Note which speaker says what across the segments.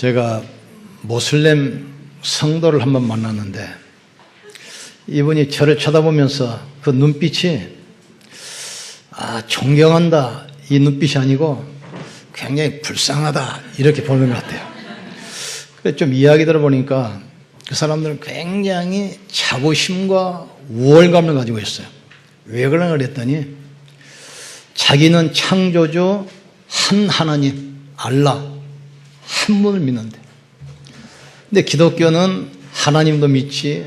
Speaker 1: 제가 모슬렘 성도를 한번 만났는데 이분이 저를 쳐다보면서 그 눈빛이 존경한다 이 눈빛이 아니고 굉장히 불쌍하다 이렇게 보는 것 같아요. 그래서 좀 이야기 들어보니까 그 사람들은 굉장히 자부심과 우월감을 가지고 있어요. 왜 그러나 그랬더니 자기는 창조주 한 하나님 알라 한 분을 믿는데, 근데 기독교는 하나님도 믿지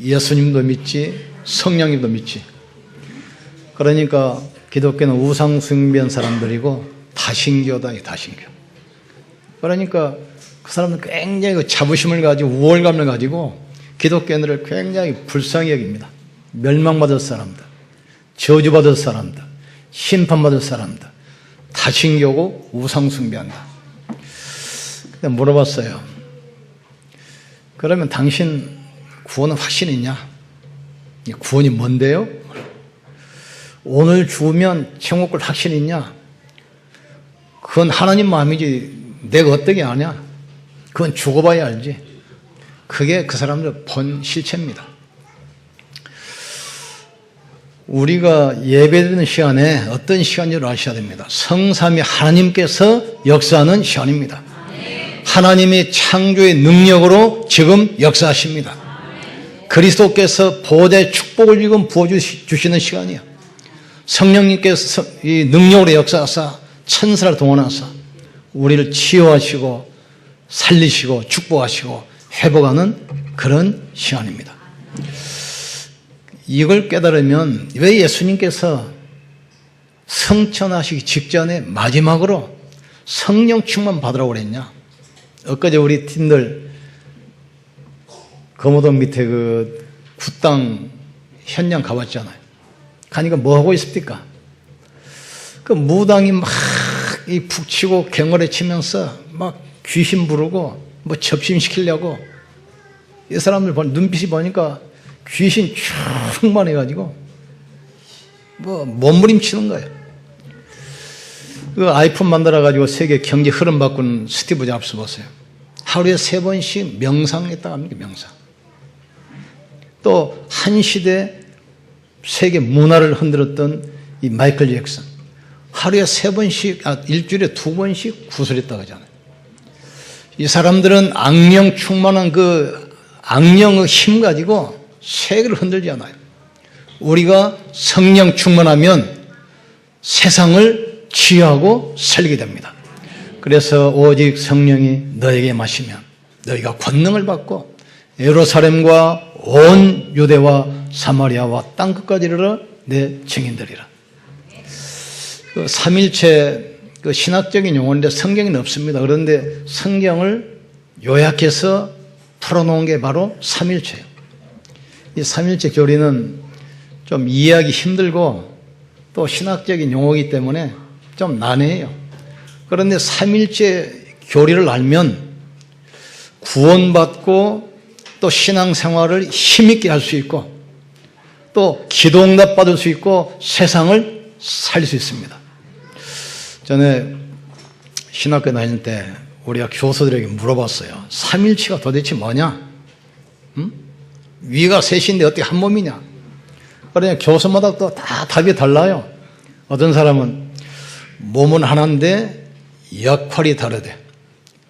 Speaker 1: 예수님도 믿지 성령님도 믿지. 그러니까 기독교는 우상 숭배한 사람들이고 다신교다. 이 다신교. 그러니까 그 사람은 굉장히 그 자부심을 가지고 우월감을 가지고 기독교인들을 굉장히 불쌍히 여깁니다. 멸망받을 사람들, 저주받을 사람들, 심판받을 사람들, 다신교고 우상 숭배한다. 물어봤어요. 그러면 당신 구원은 확신 있냐? 구원이 뭔데요? 오늘 죽으면 천국 갈 확신 있냐? 그건 하나님 마음이지 내가 어떻게 아냐? 그건 죽어봐야 알지. 그게 그 사람들 본 실체입니다. 우리가 예배드리는 시간에 어떤 시간인지 아셔야 됩니다. 성삼위 하나님께서 역사하는 시간입니다. 하나님의 창조의 능력으로 지금 역사하십니다. 그리스도께서 보호자의 축복을 지금 부어주시는 시간이에요. 성령님께서 이 능력으로 역사하사 천사를 동원하사 우리를 치유하시고 살리시고 축복하시고 회복하는 그런 시간입니다. 이걸 깨달으면 왜 예수님께서 성천하시기 직전에 마지막으로 성령 충만 받으라고 그랬냐? 엊그제 우리 팀들 거모동 밑에 그 굿당 현장 가봤잖아요. 가니까 뭐 하고 있습니까? 그 무당이 막 이 북치고 경어를 치면서 막 귀신 부르고 뭐 접신시키려고, 이 사람들 눈빛이 보니까 귀신 충만해가지고 뭐 몸부림치는 거예요. 그 아이폰 만들어가지고 세계 경제 흐름 바꾸는 스티브 잡스 보세요. 하루에 3번씩 명상했다 합니까? 명상. 또 한 시대 세계 문화를 흔들었던 이 마이클 잭슨 하루에 3번씩, 일주일에 2번씩 구슬했다고 하잖아요. 이 사람들은 악령 충만한 그 악령의 힘 가지고 세계를 흔들지 않아요. 우리가 성령 충만하면 세상을 치유하고 살리게 됩니다. 그래서 오직 성령이 너에게 마시면 너희가 권능을 받고 예루살렘과 온 유대와 사마리아와 땅끝까지 이르러 내 증인들이라. 그 삼일체 그 신학적인 용어인데 성경에는 없습니다. 그런데 성경을 요약해서 풀어놓은 게 바로 삼일체예요. 이 삼일체 교리는 좀 이해하기 힘들고 또 신학적인 용어이기 때문에 좀 난해해요. 그런데 삼일체 교리를 알면 구원받고 또 신앙생활을 힘있게 할 수 있고 또 기도응답 받을 수 있고 세상을 살릴 수 있습니다. 전에 신학교 다닐 때 우리가 교수들에게 물어봤어요. 삼일체가 도대체 뭐냐? 위가 셋인데 어떻게 한 몸이냐? 그러니까 교수마다 또 다 답이 달라요. 어떤 사람은 몸은 하나인데 역할이 다르대.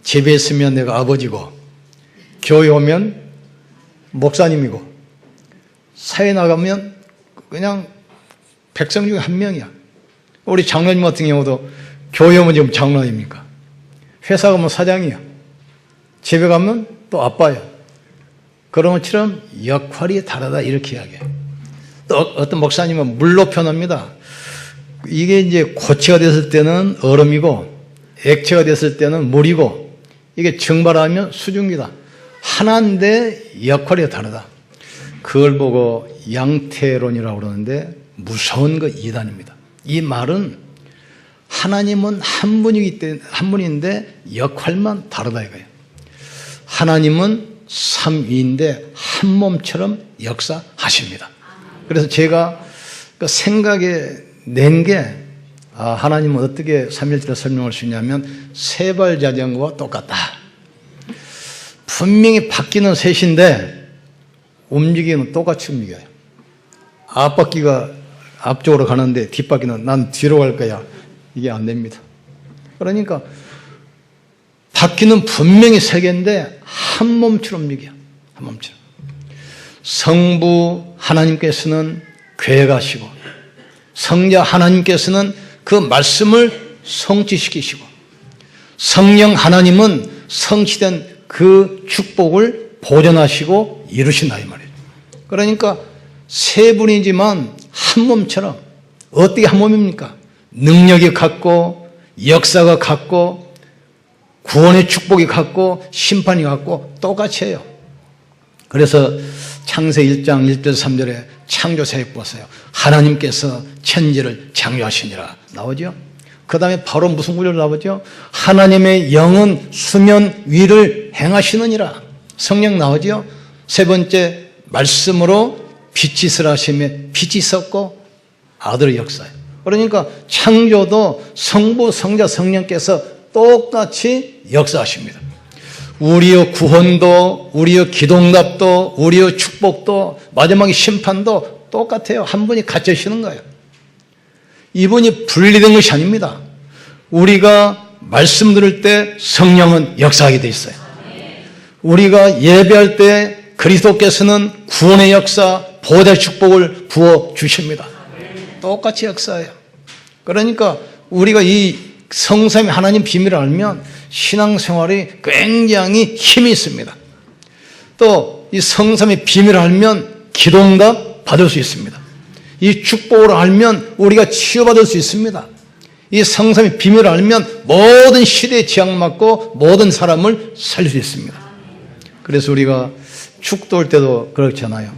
Speaker 1: 집에 있으면 내가 아버지고 교회 오면 목사님이고 사회 나가면 그냥 백성 중에 한 명이야. 우리 장로님 같은 경우도 교회 오면 지금 장로 아닙니까? 회사 가면 사장이야. 집에 가면 또 아빠야. 그런 것처럼 역할이 다르다 이렇게 이야기해요. 또 어떤 목사님은 물로 표현합니다. 이게 이제 고체가 됐을 때는 얼음이고 액체가 됐을 때는 물이고 이게 증발하면 수증기다. 하나인데 역할이 다르다. 그걸 보고 양태론이라고 그러는데 무서운 거 이단입니다. 이 말은 하나님은 한 분인데 역할만 다르다 이거예요. 하나님은 삼위인데 한 몸처럼 역사하십니다. 그래서 제가 그 생각에 낸 게 하나님은 어떻게 삼일체를 설명할 수 있냐면 세발 자전거와 똑같다. 분명히 바퀴는 셋인데 움직이는 똑같이 움직여요. 앞바퀴가 앞쪽으로 가는데 뒷바퀴는 난 뒤로 갈 거야. 이게 안 됩니다. 그러니까 바퀴는 분명히 세 개인데 한 몸처럼 움직여요. 한 몸처럼. 성부 하나님께서는 계획하시고 성자 하나님께서는 그 말씀을 성취시키시고 성령 하나님은 성취된 그 축복을 보존하시고 이루신다 이 말이에요. 그러니까 세 분이지만 한 몸처럼. 어떻게 한 몸입니까? 능력이 같고 역사가 같고 구원의 축복이 같고 심판이 같고 똑같이 해요. 그래서 창세기 1장 1절 3절에 창조세에 보세요. 하나님께서 천지를 창조하시니라 나오죠. 그 다음에 바로 무슨 구절 나오죠? 하나님의 영은 수면 위를 행하시느니라. 성령 나오죠. 세 번째 말씀으로 빛이 있으라 하시며 빛이 있었고 아들의 역사예요. 그러니까 창조도 성부 성자 성령께서 똑같이 역사하십니다. 우리의 구원도 우리의 기도응답도 우리의 축복도 마지막에 심판도 똑같아요. 한 분이 같이 하시는 거예요. 이분이 분리된 것이 아닙니다. 우리가 말씀 들을 때 성령은 역사하게 돼 있어요. 우리가 예배할 때 그리스도께서는 구원의 역사, 보호의 축복을 부어 주십니다. 똑같이 역사해요. 그러니까 우리가 이 성삼위 하나님 비밀을 알면 신앙생활이 굉장히 힘이 있습니다. 또 이 성삼위 비밀을 알면 기도응답 받을 수 있습니다. 이 축복을 알면 우리가 치유받을 수 있습니다. 이 성삼위 비밀을 알면 모든 시대에 지향받고 모든 사람을 살릴 수 있습니다. 그래서 우리가 축도할 때도 그렇잖아요.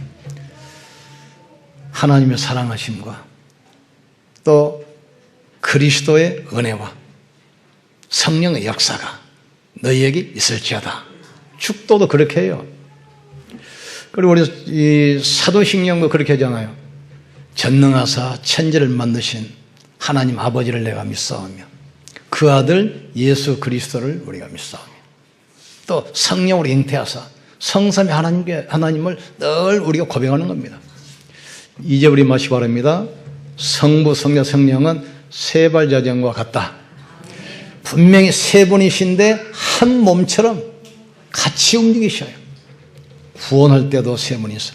Speaker 1: 하나님의 사랑하심과 또 그리스도의 은혜와 성령의 역사가 너희에게 있을지어다. 축도도 그렇게 해요. 그리고 우리 이 사도신경도 그렇게 하잖아요. 전능하사 천지를 만드신 하나님 아버지를 내가 믿사오며 그 아들 예수 그리스도를 우리가 믿사오며 또 성령으로 잉태하사 성삼위 하나님을 늘 우리가 고백하는 겁니다. 이제 우리 마시기 바랍니다. 성부 성자 성령은 세발자전과 같다. 분명히 세 분이신데 한 몸처럼 같이 움직이셔요. 구원할 때도 세 분이서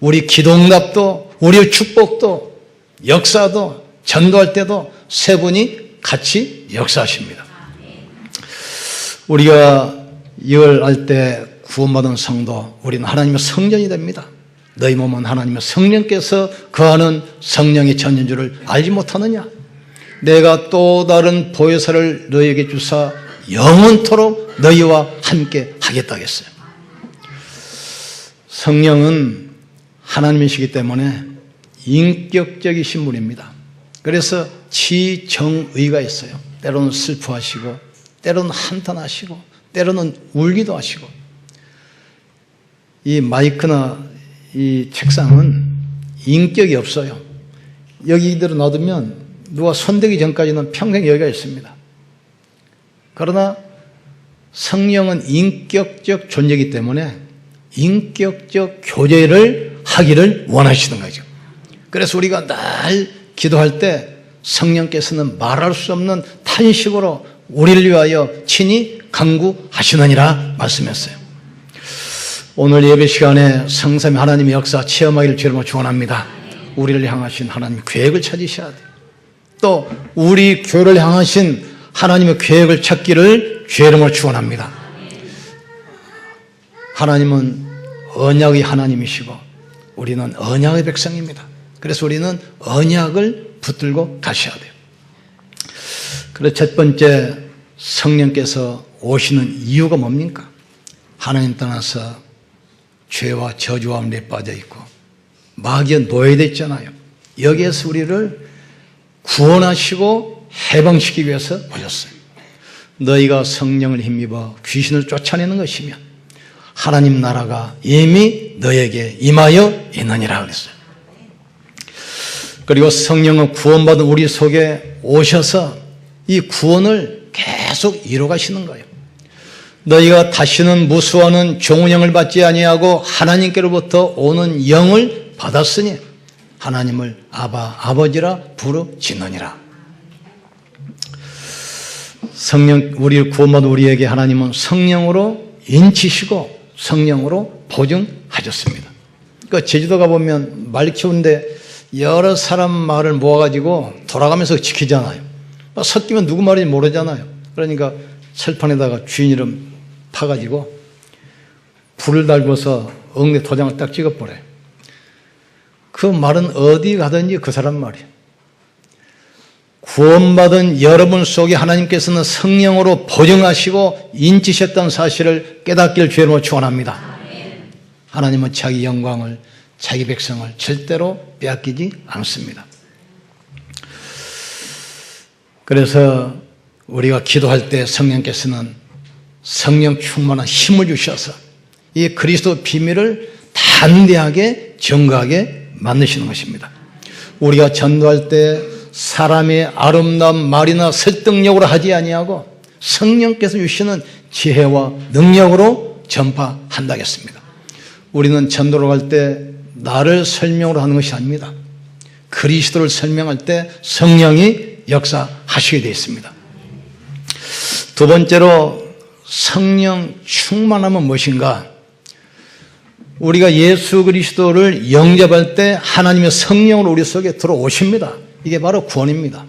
Speaker 1: 우리 기도응답도 우리의 축복도 역사도 전도할 때도 세 분이 같이 역사하십니다. 우리가 이걸 알 때 구원받은 성도 우리는 하나님의 성전이 됩니다. 너희 몸은 하나님의 성령께서 거하는 성령의 전인 줄을 알지 못하느냐? 내가 또 다른 보혜사를 너희에게 주사 영원토록 너희와 함께 하겠다 했어요. 성령은 하나님이시기 때문에 인격적이신 분입니다. 그래서 지정의가 있어요. 때로는 슬퍼하시고 때로는 한탄하시고 때로는 울기도 하시고 이 마이크나 이 책상은 인격이 없어요. 여기 이대로 놔두면 누가 손대기 전까지는 평생 여기가 있습니다. 그러나 성령은 인격적 존재이기 때문에 인격적 교제를 하기를 원하시는 거죠. 그래서 우리가 늘 기도할 때 성령께서는 말할 수 없는 탄식으로 우리를 위하여 친히 간구하시느니라 말씀했어요. 오늘 예배 시간에 성삼위 하나님의 역사 체험하기를 주님으로 축원합니다. 우리를 향하신 하나님의 계획을 찾으셔야 돼요. 또 우리 교회를 향하신 하나님의 계획을 찾기를 주의 이름으로 축원합니다. 하나님은 언약의 하나님이시고 우리는 언약의 백성입니다. 그래서 우리는 언약을 붙들고 가셔야 돼요. 그래서 첫 번째 성령께서 오시는 이유가 뭡니까? 하나님 떠나서 죄와 저주와 함에 빠져 있고 마귀의 노예됐잖아요. 여기에서 우리를 구원하시고 해방시키기 위해서 오셨어요. 너희가 성령을 힘입어 귀신을 쫓아내는 것이면 하나님 나라가 이미 너에게 임하여 있느니라 그랬어요. 그리고 성령은 구원받은 우리 속에 오셔서 이 구원을 계속 이루어 가시는 거예요. 너희가 다시는 무수하는 종의 영을 받지 아니하고 하나님께로부터 오는 영을 받았으니 하나님을 아바 아버지라 부르짖느니라. 성령, 우리를 구원받은 우리에게 하나님은 성령으로 인치시고 성령으로 보증하셨습니다. 그러니까 제주도 가보면 말 키우는데 여러 사람 말을 모아가지고 돌아가면서 지키잖아요. 섞이면 누구 말인지 모르잖아요. 그러니까 철판에다가 주인 이름 파가지고 불을 달고서 엉덩이 도장을 딱 찍어버려요. 그 말은 어디 가든지 그 사람 말이에요. 구원받은 여러분 속에 하나님께서는 성령으로 보증하시고 인치셨다는 사실을 깨닫기를 주의로 축원합니다. 하나님은 자기 영광을, 자기 백성을 절대로 빼앗기지 않습니다. 그래서 우리가 기도할 때 성령께서는 성령 충만한 힘을 주셔서 이 그리스도 비밀을 담대하게 정거하게 만드시는 것입니다. 우리가 전도할 때 사람의 아름다운 말이나 설득력으로 하지 아니하고 성령께서 주시는 지혜와 능력으로 전파한다겠습니다. 우리는 전도로 갈 때 나를 설명으로 하는 것이 아닙니다. 그리스도를 설명할 때 성령이 역사하시게 되어 있습니다. 두 번째로 성령 충만함은 무엇인가? 우리가 예수 그리스도를 영접할 때 하나님의 성령으로 우리 속에 들어오십니다. 이게 바로 구원입니다.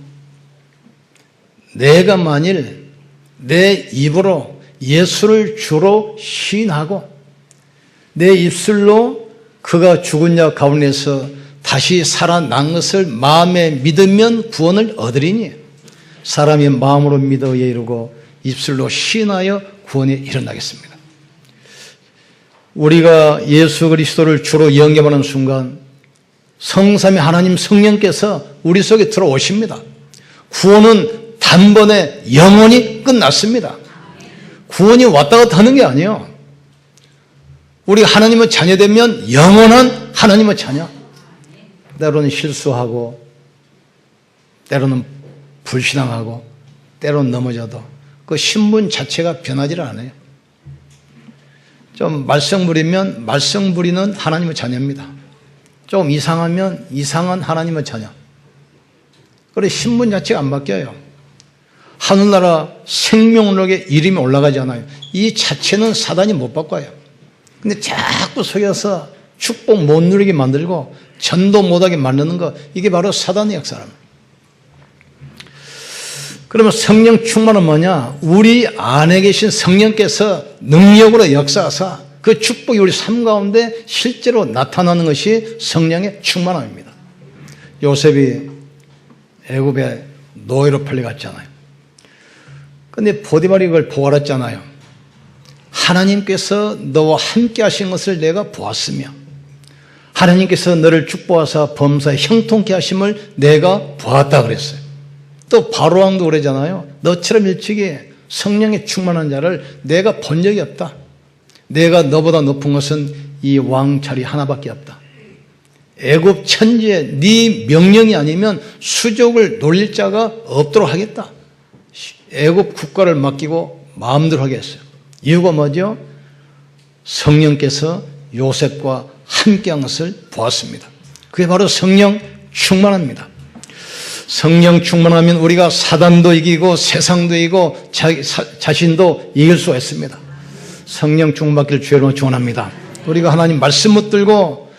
Speaker 1: 내가 만일 내 입으로 예수를 주로 시인하고 내 입술로 그가 죽은 자 가운데서 다시 살아난 것을 마음에 믿으면 구원을 얻으리니 사람이 마음으로 믿어 이르고 입술로 시인하여 구원에 이르나겠습니다. 우리가 예수 그리스도를 주로 영접하는 순간 성삼위 하나님 성령께서 우리 속에 들어오십니다. 구원은 단번에 영원히 끝났습니다. 구원이 왔다 갔다 하는 게 아니에요. 우리가 하나님의 자녀되면 영원한 하나님의 자녀. 때로는 실수하고 때로는 불신앙하고 때로는 넘어져도 그 신분 자체가 변하지 않아요. 좀 말썽 부리면 말썽 부리는 하나님의 자녀입니다. 좀 이상하면 이상한 하나님의 자녀. 그래 신분 자체가 안 바뀌어요. 하늘나라 생명록에 이름이 올라가지 않아요. 이 자체는 사단이 못 바꿔요. 근데 자꾸 속여서 축복 못 누리게 만들고 전도 못하게 만드는 거, 이게 바로 사단의 역사랍니다. 그러면 성령 충만은 뭐냐? 우리 안에 계신 성령께서 능력으로 역사하사 그 축복이 우리 삶 가운데 실제로 나타나는 것이 성령의 충만함입니다. 요셉이 애굽에 노예로 팔려갔잖아요. 그런데 보디발이 그걸 보고 알았잖아요. 하나님께서 너와 함께 하신 것을 내가 보았으며 하나님께서 너를 축복하사 범사에 형통케 하심을 내가 보았다 그랬어요. 또 바로왕도 그러잖아요. 너처럼 일찍이 성령에 충만한 자를 내가 본 적이 없다. 내가 너보다 높은 것은 이 왕자리 하나밖에 없다. 애굽 천지에 네 명령이 아니면 수족을 놀릴 자가 없도록 하겠다. 애굽 국가를 맡기고 마음대로 하게 했어요. 이유가 뭐죠? 성령께서 요셉과 함께한 것을 보았습니다. 그게 바로 성령 충만합니다. 성령 충만하면 우리가 사단도 이기고 세상도 이기고 자신도 이길 수가 있습니다. 성령 충만받기를 주여로 축원합니다. 우리가 하나님 말씀 붙들고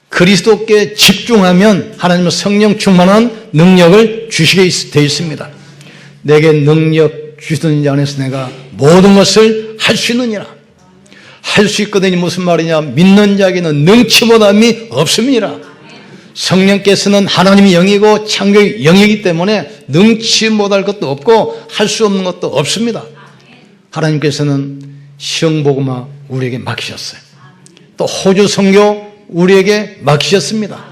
Speaker 1: 그리스도께 집중하면 하나님은 성령 충만한 능력을 주시게 되어 있습니다. 내게 능력 주시는 자 안에서 내가 모든 것을 할 수 있느니라. 할 수 있거든요. 무슨 말이냐? 믿는 자에게는 능치보다함이 없음이니라. 성령께서는 하나님의 영이고 창조의 영이기 때문에 능치 못할 것도 없고 할 수 없는 것도 없습니다. 하나님께서는 시흥복음화 우리에게 맡기셨어요. 또 호주 선교 우리에게 맡기셨습니다.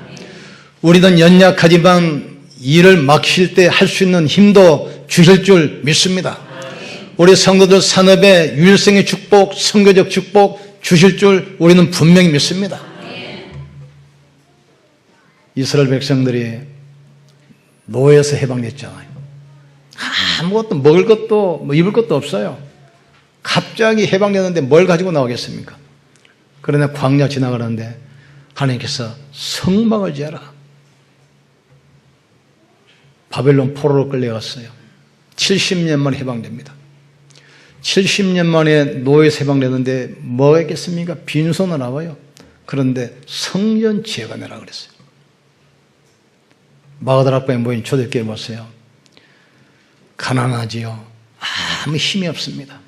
Speaker 1: 우리는 연약하지만 일을 맡기실 때 할 수 있는 힘도 주실 줄 믿습니다. 우리 성도들 산업에 유일성의 축복, 선교적 축복 주실 줄 우리는 분명히 믿습니다. 이스라엘 백성들이 노예에서 해방됐잖아요. 아무것도 먹을 것도 입을 것도 없어요. 갑자기 해방되는데 뭘 가지고 나오겠습니까? 그러나 광야 지나가는데 하나님께서 성막을 지어라. 바벨론 포로로 끌려갔어요. 70년 만에 해방됩니다. 70년 만에 노예에서 해방되는데 뭐 했겠습니까? 빈손으로 나와요. 그런데 성전 재건해라 그랬어요. 마가다락방에 모인 초대교회 보세요. 가난하지요. 아무 힘이 없습니다.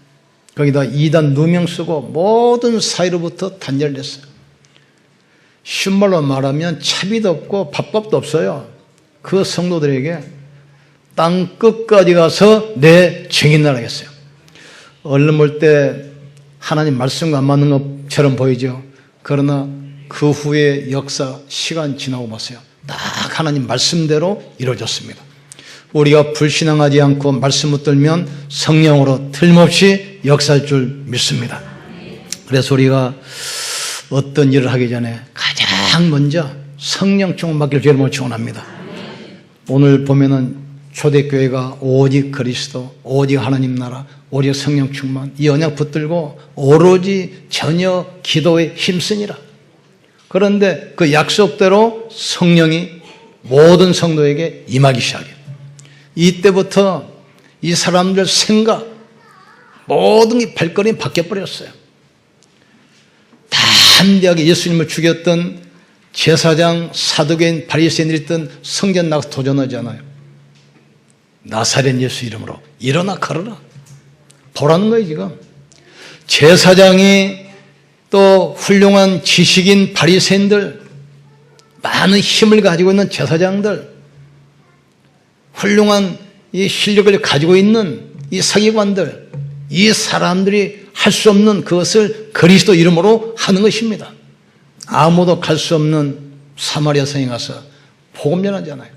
Speaker 1: 거기다 이단 누명 쓰고 모든 사이로부터 단절됐어요. 쉬운 말로 말하면 차비도 없고 밥밥도 없어요. 그 성도들에게 땅 끝까지 가서 내 증인을 하겠어요. 얼른 볼 때 하나님 말씀과 안 맞는 것처럼 보이죠. 그러나 그 후에 역사, 시간 지나고 보세요. 딱 하나님 말씀대로 이루어졌습니다. 우리가 불신앙하지 않고 말씀 붙들면 성령으로 틀림없이 역사할 줄 믿습니다. 그래서 우리가 어떤 일을 하기 전에 가장 먼저 성령 충만 받기를 주님으로 축원합니다. 오늘 보면은 초대교회가 오직 그리스도, 오직 하나님 나라, 오직 성령 충만, 이 언약 붙들고 오로지 전혀 기도에 힘쓰니라. 그런데 그 약속대로 성령이 모든 성도에게 임하기 시작해요. 이때부터 이 사람들 생각, 모든 게 발걸음이 바뀌어버렸어요. 담대하게 예수님을 죽였던 제사장, 사두개인, 바리새인들이 있던 성전 나가서 도전하지 않아요. 나사렛 예수 이름으로 일어나 걸어라. 보라는 거예요 지금. 제사장이 또 훌륭한 지식인 바리새인들, 많은 힘을 가지고 있는 제사장들, 훌륭한 이 실력을 가지고 있는 이 사기관들, 이 사람들이 할 수 없는 그것을 그리스도 이름으로 하는 것입니다. 아무도 갈 수 없는 사마리아 성에 가서 복음 전하잖아요.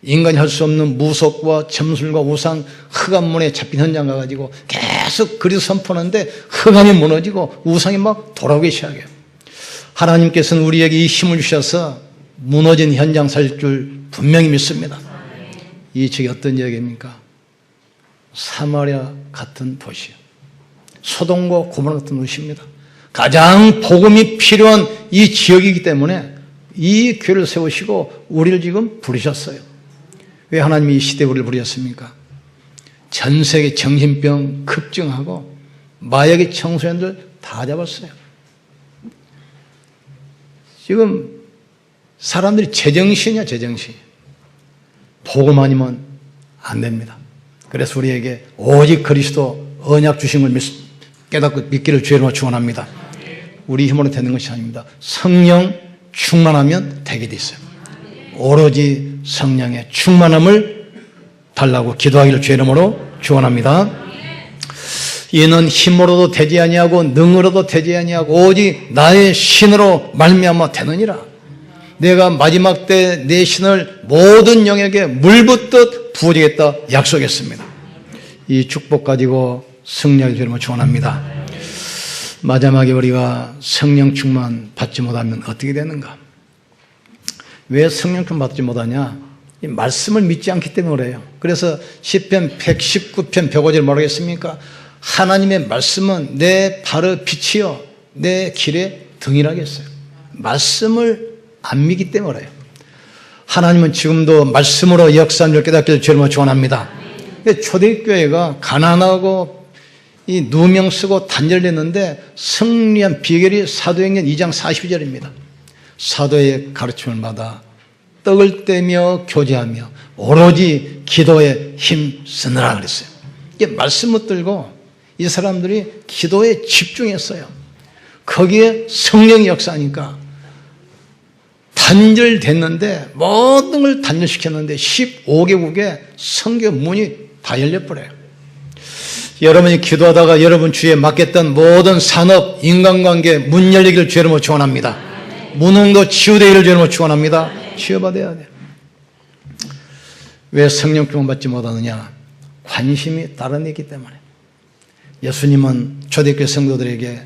Speaker 1: 인간이 할 수 없는 무속과 점술과 우상, 흑암문에 잡힌 현장 가가지고 계속 그리스도 선포하는데 흑암이 무너지고 우상이 막 돌아오기 시작해요. 하나님께서는 우리에게 이 힘을 주셔서 무너진 현장 살 줄 분명히 믿습니다. 이 지역이 어떤 지역입니까? 사마리아 같은 도시요. 소돔과 고모라 같은 도시입니다. 가장 복음이 필요한 이 지역이기 때문에 이 교회를 세우시고 우리를 지금 부르셨어요. 왜 하나님이 이 시대에 우리를 부르셨습니까? 전 세계 정신병 급증하고 마약의 청소년들 다 잡았어요. 지금 사람들이 제정신이야, 제정신. 복음 아니면 안 됩니다. 그래서 우리에게 오직 그리스도 언약 주신 걸 깨닫고 믿기를 주의 이름으로 축원합니다. 우리 힘으로 되는 것이 아닙니다. 성령 충만하면 되게 돼 있어요. 오로지 성령의 충만함을 달라고 기도하기를 주의 이름으로 축원합니다. 이는 힘으로도 되지 아니하고 능으로도 되지 아니하고 오직 나의 신으로 말미암아 되느니라. 내가 마지막 때 내 신을 모든 영에게 물붓듯 부어주겠다 약속했습니다. 이 축복 가지고 승리하기 위해 축원합니다. 마지막에 우리가 성령 충만 받지 못하면 어떻게 되는가? 왜 성령 충만 받지 못하냐? 이 말씀을 믿지 않기 때문에 그래요. 그래서 시편 119편 105절 뭐라겠습니까? 하나님의 말씀은 내 발의 빛이요 내 길의 등이라고 했어요. 말씀을 안 믿기 때문에 그래요. 하나님은 지금도 말씀으로 역사함을 깨닫기를 주님으로 축원합니다. 근데 초대교회가 가난하고 이 누명 쓰고 단절됐는데 승리한 비결이 사도행전 2장 42절입니다. 사도의 가르침을 받아 떡을 떼며 교제하며 오로지 기도에 힘쓰느라 그랬어요. 이게 말씀 붙들고 이 사람들이 기도에 집중했어요. 거기에 성령이 역사하니까 단절됐는데 모든 걸 단절시켰는데 15개국에 선교 문이 다 열려버려요. 여러분이 기도하다가 여러분 주위에 맡겼던 모든 산업, 인간관계 문 열리기를 주의 이름으로 축원합니다. 무능도 치유되기를 주의 이름으로 축원합니다. 치유받아야 돼요. 왜 성령 충만 받지 못하느냐? 관심이 다른 데 있기 때문에. 예수님은 초대교회 성도들에게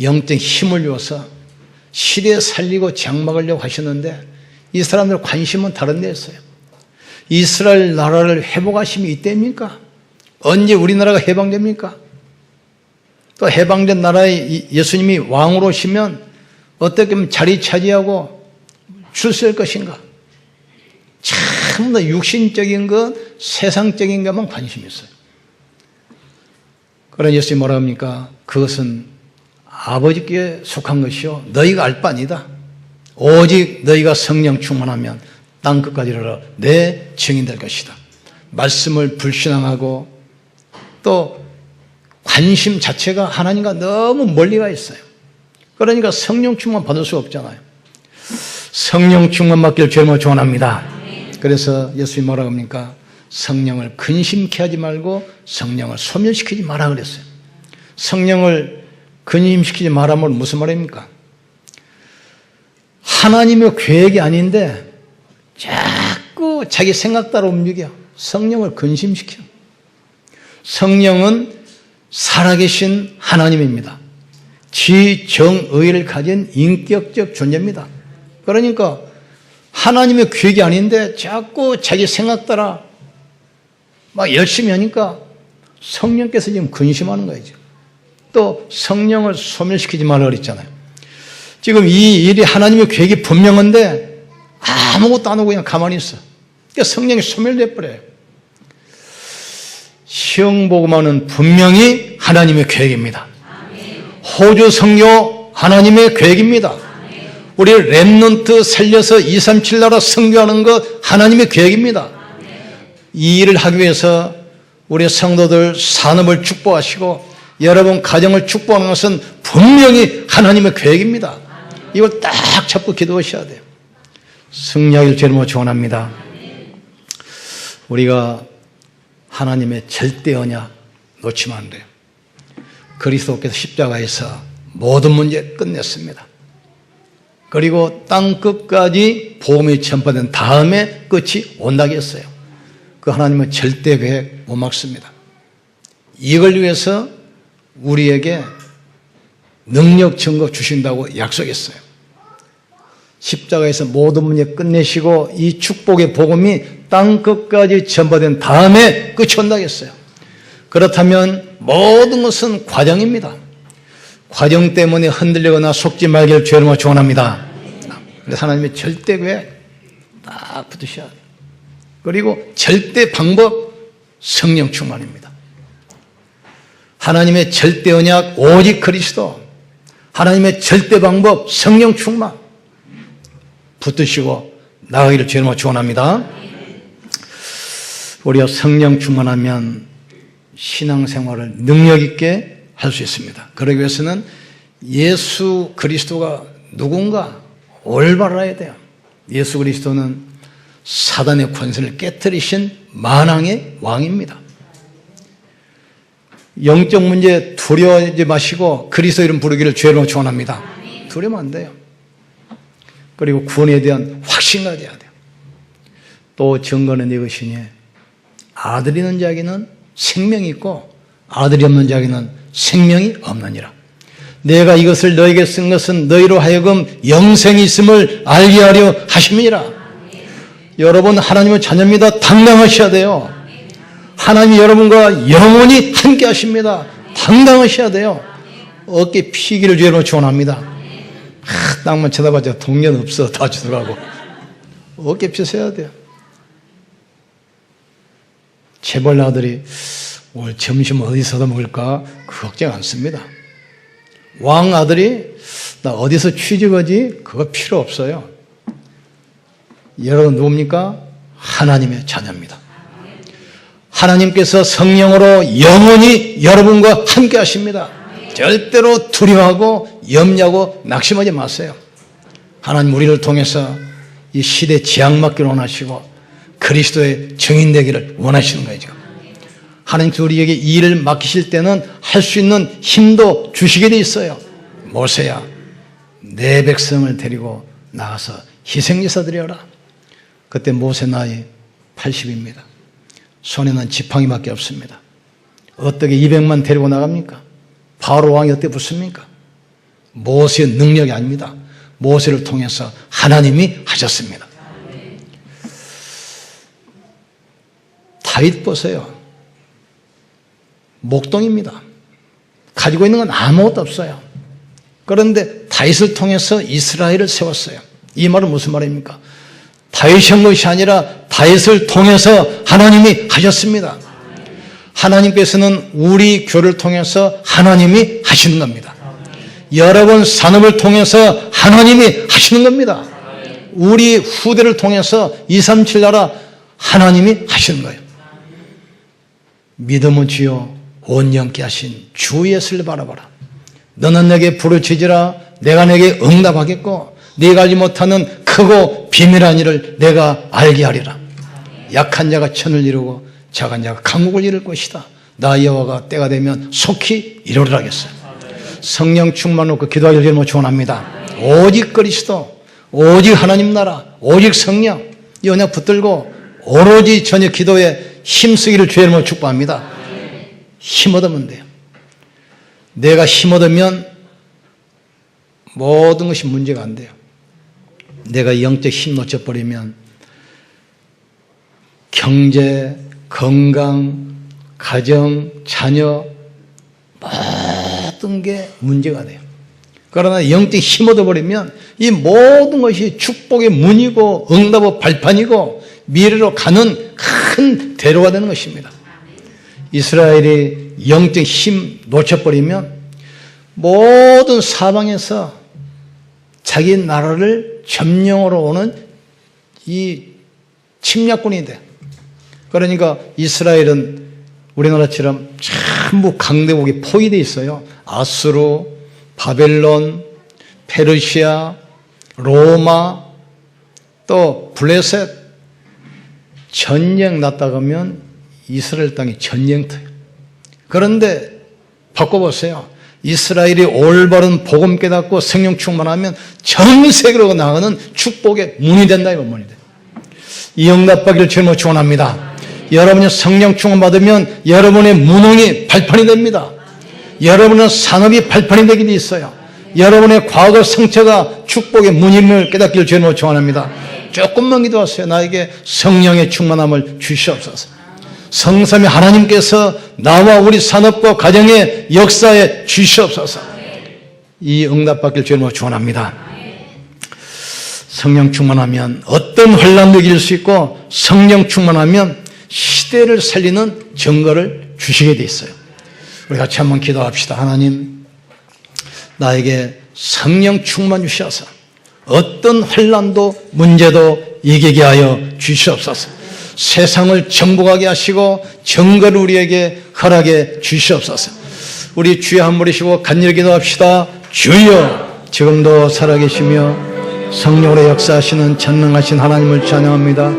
Speaker 1: 영적 힘을 주어서 시대에 살리고 장막으려고 하셨는데 이 사람들 관심은 다른 데 있어요. 이스라엘 나라를 회복하심이 이때입니까? 언제 우리나라가 해방됩니까? 또 해방된 나라에 예수님이 왕으로 오시면 어떻게 하면 자리 차지하고 출세할 것인가? 참나 육신적인 것, 세상적인 것만 관심이 있어요. 그러나 예수님이 뭐라 합니까? 그것은 아버지께 속한 것이요 너희가 알 바 아니다. 오직 너희가 성령 충만하면 땅 끝까지 이르러 내 증인 될 것이다. 말씀을 불신앙하고 또 관심 자체가 하나님과 너무 멀리 가 있어요. 그러니까 성령 충만 받을 수 없잖아요. 성령 충만 받기를 주님으로 축원합니다. 그래서 예수님이 뭐라고 합니까? 성령을 근심케 하지 말고 성령을 소멸시키지 마라 그랬어요. 성령을 근심시키지 말라면 무슨 말입니까? 하나님의 계획이 아닌데 자꾸 자기 생각 따라 움직여. 성령을 근심시켜. 성령은 살아계신 하나님입니다. 지정의를 가진 인격적 존재입니다. 그러니까 하나님의 계획이 아닌데 자꾸 자기 생각 따라 막 열심히 하니까 성령께서 지금 근심하는 거죠. 또 성령을 소멸시키지 말라 그랬잖아요. 지금 이 일이 하나님의 계획이 분명한데 아무것도 안 하고 그냥 가만히 있어. 그러니까 성령이 소멸돼 버려요. 시험복음화는 분명히 하나님의 계획입니다. 호주 선교 하나님의 계획입니다. 우리 렘넌트 살려서 237 나라 선교하는 것 하나님의 계획입니다. 이 일을 하기 위해서 우리 성도들 산업을 축복하시고 여러분 가정을 축복하는 것은 분명히 하나님의 계획입니다. 이걸 딱 잡고 기도하셔야 돼요. 승리하기를 주님으로 축원합니다. 우리가 하나님의 절대 언약 놓치면 안 돼요. 그리스도께서 십자가에서 모든 문제 끝냈습니다. 그리고 땅 끝까지 복음이 전파된 다음에 끝이 온다고 했어요. 그 하나님의 절대 계획 못 막습니다. 이걸 위해서 우리에게 능력 증거 주신다고 약속했어요. 십자가에서 모든 문제 끝내시고 이 축복의 복음이 땅 끝까지 전파된 다음에 끝이 온다고 했어요. 그렇다면 모든 것은 과정입니다. 과정 때문에 흔들리거나 속지 말기를 주님으로 축원합니다. 그래서 하나님의 절대 계획 딱 붙으셔야 돼요. 그리고 절대 방법 성령 충만입니다. 하나님의 절대 언약 오직 그리스도, 하나님의 절대 방법 성령 충만 붙으시고 나가기를 주님으로 축원합니다. 우리가 성령 충만하면 신앙생활을 능력 있게 할 수 있습니다. 그러기 위해서는 예수 그리스도가 누군가 올바라야 돼요. 예수 그리스도는 사단의 권세를 깨뜨리신 만왕의 왕입니다. 영적 문제 두려워하지 마시고 그리스도 이름 부르기를 주의로 축원합니다. 두려우면 안 돼요. 그리고 구원에 대한 확신 가져야 돼요. 또 증거는 이것이니 아들이 있는 자에게는 생명이 있고 아들이 없는 자에게는 생명이 없느니라. 내가 이것을 너에게 쓴 것은 너희로 하여금 영생이 있음을 알게 하려 하심이라. 여러분 하나님의 자녀입니다. 당당하셔야 돼요. 하나님이 여러분과 영원히 함께 하십니다. 당당하셔야 돼요. 어깨 피기를 주의로 축원합니다. 땅만 쳐다봐도 동년 없어 다 주더라고. 어깨 펴서야 돼요. 재벌 아들이 오늘 점심 어디서 먹을까 그 걱정 안 씁니다. 왕 아들이 나 어디서 취직하지 그거 필요 없어요. 여러분 누굽니까? 하나님의 자녀입니다. 하나님께서 성령으로 영원히 여러분과 함께 하십니다. 절대로 두려워하고 염려하고 낙심하지 마세요. 하나님 우리를 통해서 이 시대 지향받기를 원하시고 그리스도의 증인 되기를 원하시는 거죠. 하나님께서 우리에게 이 일을 맡기실 때는 할 수 있는 힘도 주시게 돼 있어요. 모세야 내 백성을 데리고 나가서 희생제사 드려라. 그때 모세 나이 80입니다. 손에는 지팡이밖에 없습니다. 어떻게 200만 데리고 나갑니까? 바로 왕이 어떻게 붙습니까? 모세의 능력이 아닙니다. 모세를 통해서 하나님이 하셨습니다. 다윗 보세요. 목동입니다. 가지고 있는 건 아무것도 없어요. 그런데 다윗을 통해서 이스라엘을 세웠어요. 이 말은 무슨 말입니까? 다윗이 한 것이 아니라 다윗을 통해서 하나님이 하셨습니다. 하나님께서는 우리 교회를 통해서 하나님이 하시는 겁니다. 여러분 산업을 통해서 하나님이 하시는 겁니다. 우리 후대를 통해서 237 나라 하나님이 하시는 거예요. 믿음은 주여 온전케 하신 주 예수를 바라봐라. 너는 내게 부르짖으라. 내가 내게 응답하겠고 네가 알지 못하는 크고 비밀한 일을 내가 알게 하리라. 약한 자가 천을 이루고 작은 자가 강국을 이룰 것이다. 나 여호와가 때가 되면 속히 이루리라 하겠어요. 성령 충만 놓고 기도하기를 주님으로 축원합니다. 오직 그리스도, 오직 하나님 나라, 오직 성령 이 언약 붙들고 오로지 저녁 기도에 힘쓰기를 주의 이름으로 축복합니다. 힘 얻으면 돼요. 내가 힘 얻으면 모든 것이 문제가 안 돼요. 내가 영적 힘 놓쳐버리면 경제, 건강, 가정, 자녀 모든 게 문제가 돼요. 그러나 영적 힘 얻어버리면 이 모든 것이 축복의 문이고 응답의 발판이고 미래로 가는 큰 대로가 되는 것입니다. 이스라엘이 영적 힘 놓쳐버리면 모든 사방에서 자기 나라를 점령으로 오는 이 침략군이 돼. 그러니까 이스라엘은 우리나라처럼 전부 강대국이 포위되어 있어요. 아수르, 바벨론, 페르시아, 로마, 또 블레셋. 전쟁 났다고 하면 이스라엘 땅이 전쟁터예요. 그런데 바꿔보세요. 이스라엘이 올바른 복음 깨닫고 성령 충만하면 전 세계로 나가는 축복의 문이 된다. 이건 문이 돼. 이 응답받기를 주님으로 축원합니다. 여러분이 성령 충만 받으면 여러분의 무능이 발판이 됩니다. 여러분의 산업이 발판이 되게 돼 있어요. 여러분의 과거 상처가 축복의 문임을 깨닫기를 주님으로 축원합니다. 조금만 기도하세요. 나에게 성령의 충만함을 주시옵소서. 성삼위 하나님께서 나와 우리 산업과 가정의 역사에 주시옵소서. 이 응답받기를 주님으로 축원합니다. 성령 충만하면 어떤 환난도 이길 수 있고 성령 충만하면 시대를 살리는 증거를 주시게 돼 있어요. 우리 같이 한번 기도합시다. 하나님, 나에게 성령 충만 주셔서 어떤 환난도 문제도 이기게 하여 주시옵소서. 세상을 정복하게 하시고 증거를 우리에게 허락해 주시옵소서. 우리 주여 한 부르시고 간절히 기도합시다. 주여, 지금도 살아계시며 성령으로 역사하시는 전능하신 하나님을 찬양합니다.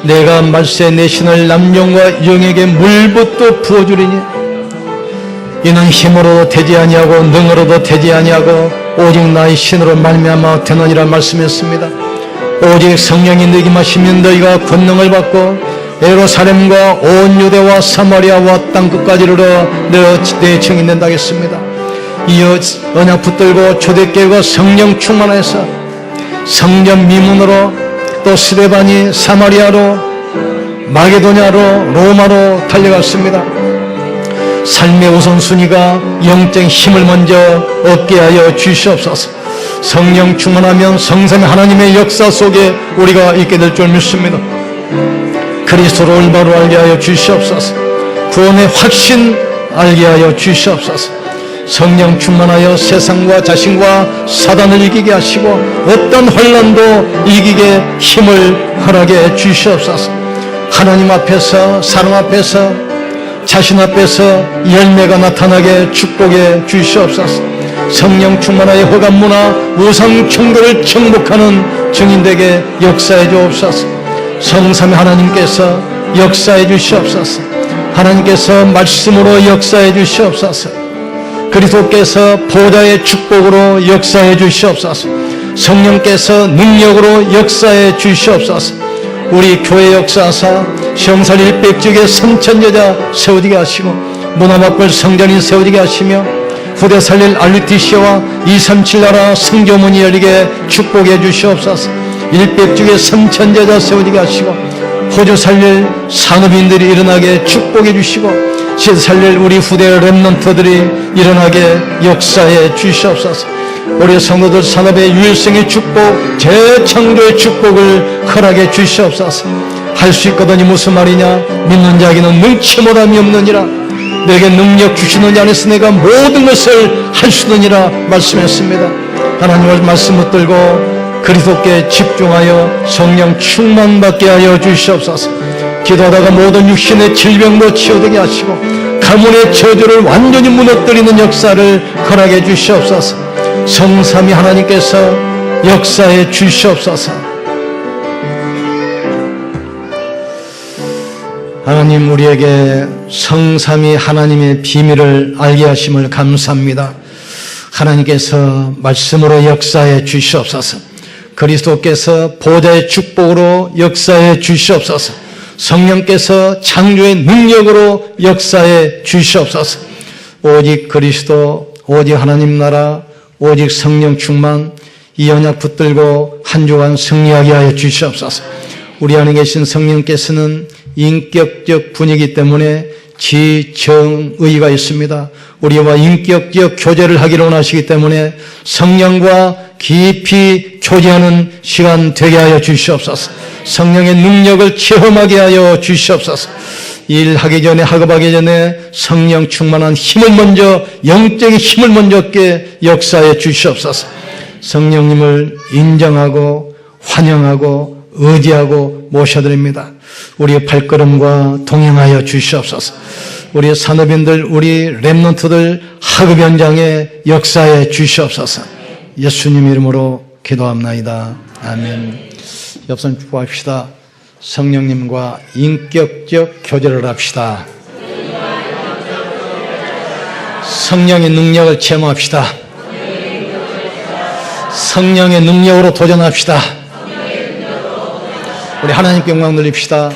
Speaker 1: 내가 말세 내 신을 남종과 영에게 물붓도 부어주리니 이는 힘으로 되지 아니하고 능으로도 되지 아니하고 오직 나의 신으로 말미암아 되느니라 말씀했습니다. 오직 성령이 너희에게 임하시면 너희가 권능을 받고 예루살렘과 온 유대와 사마리아와 땅끝까지 이르러 내 증인 된다 하겠습니다. 이어 언약 붙들고 초대교회가 성령 충만해서 성전 미문으로 또 스데반이 사마리아로 마게도냐로 로마로 달려갔습니다. 삶의 우선순위가 영적 힘을 먼저 얻게 하여 주시옵소서. 성령 충만하면 성삼위 하나님의 역사 속에 우리가 있게 될 줄 믿습니다. 그리스도를 올바로 알게 하여 주시옵소서. 구원의 확신 알게 하여 주시옵소서. 성령 충만하여 세상과 자신과 사단을 이기게 하시고 어떤 환난도 이기게 힘을 허락해 주시옵소서. 하나님 앞에서 사람 앞에서 자신 앞에서 열매가 나타나게 축복해 주시옵소서. 성령 충만하여 허감문화 우상 충돌을 정복하는 증인되게 역사해 주옵소서. 성삼위 하나님께서 역사해 주시옵소서. 하나님께서 말씀으로 역사해 주시옵소서. 그리스도께서 보좌의 축복으로 역사해 주시옵소서. 성령께서 능력으로 역사해 주시옵소서. 우리 교회 역사사 시험살 일백지에 선천여자 세워지게 하시고 문화마을 성전이 세워지게 하시며 후대 살릴 RUTC와 237 나라 성교문이 열리게 축복해 주시옵소서. 일백지에 선천여자 세워지게 하시고 호주 살릴 산업인들이 일어나게 축복해 주시고 살릴 우리 후대 렘넌트들이 일어나게 역사해 주시옵소서. 우리 성도들 산업의 유일성의 축복, 재창조의 축복을 허락해 주시옵소서. 할 수 있거든이 무슨 말이냐? 믿는 자에게는 능치 못함이 없느니라. 내게 능력 주시는 자 안에서 내가 모든 것을 할 수 있느니라 말씀했습니다. 하나님의 말씀 붙들고 그리스도께 집중하여 성령 충만받게 하여 주시옵소서. 기도하다가 모든 육신의 질병도 치유되게 하시고 가문의 저주를 완전히 무너뜨리는 역사를 허락해 주시옵소서. 성삼위 하나님께서 역사해 주시옵소서. 하나님, 우리에게 성삼위 하나님의 비밀을 알게 하심을 감사합니다. 하나님께서 말씀으로 역사해 주시옵소서. 그리스도께서 보좌의 축복으로 역사해 주시옵소서. 성령께서 창조의 능력으로 역사해 주시옵소서. 오직 그리스도, 오직 하나님 나라, 오직 성령 충만, 이 언약 붙들고 한 주간 승리하게 하여 주시옵소서. 우리 안에 계신 성령께서는 인격적 분이기 때문에 지정의가 있습니다. 우리와 인격적 교제를 하기를 원하시기 때문에 성령과 깊이 교제하는 시간 되게 하여 주시옵소서. 성령의 능력을 체험하게 하여 주시옵소서. 일하기 전에, 학업하기 전에 성령 충만한 힘을 먼저, 영적인 힘을 먼저 얻게 역사해 주시옵소서. 성령님을 인정하고 환영하고 의지하고 모셔드립니다. 우리의 발걸음과 동행하여 주시옵소서. 우리 산업인들, 우리 렘넌트들 학업 현장에 역사해 주시옵소서. 예수님 이름으로 기도합나이다. 아멘. 옆선 축복합시다. 성령님과 인격적 교제를 합시다. 성령의 능력을 체험합시다. 성령의 능력으로 도전합시다. 우리 하나님께 영광 돌립시다.